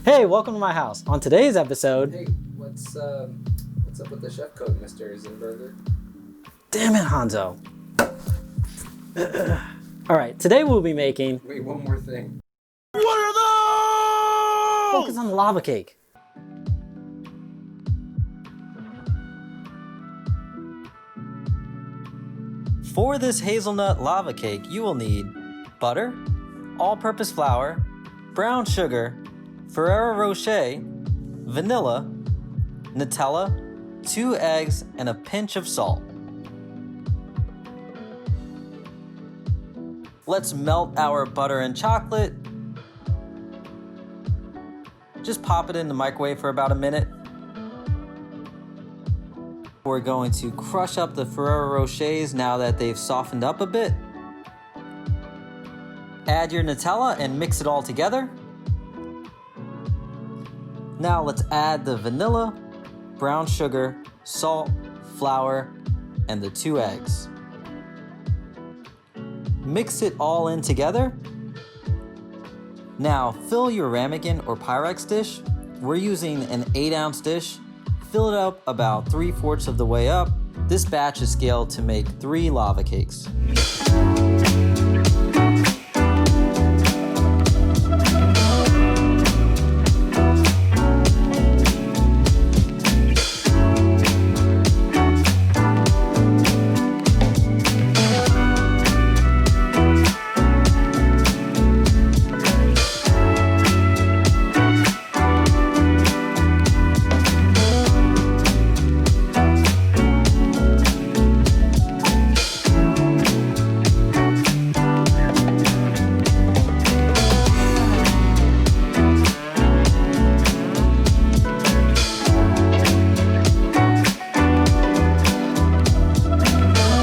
Hey, welcome to my house. On today's episode... Hey, what's up with the chef coat, Mr. Zinberger? Damn it, Hanzo. All right, today we'll be making... Wait, one more thing. What are those? Focus on the lava cake. For this hazelnut lava cake, you will need butter, all-purpose flour, brown sugar, Ferrero Rocher, vanilla, Nutella, 2 eggs, and a pinch of salt. Let's melt our butter and chocolate. Just pop it in the microwave for about a minute. We're going to crush up the Ferrero Rochers now that they've softened up a bit. Add your Nutella and mix it all together. Now let's add the vanilla, brown sugar, salt, flour, and the 2 eggs. Mix it all in together. Now fill your ramekin or Pyrex dish. We're using an 8-ounce dish. Fill it up about 3/4 of the way up. This batch is scaled to make 3 lava cakes.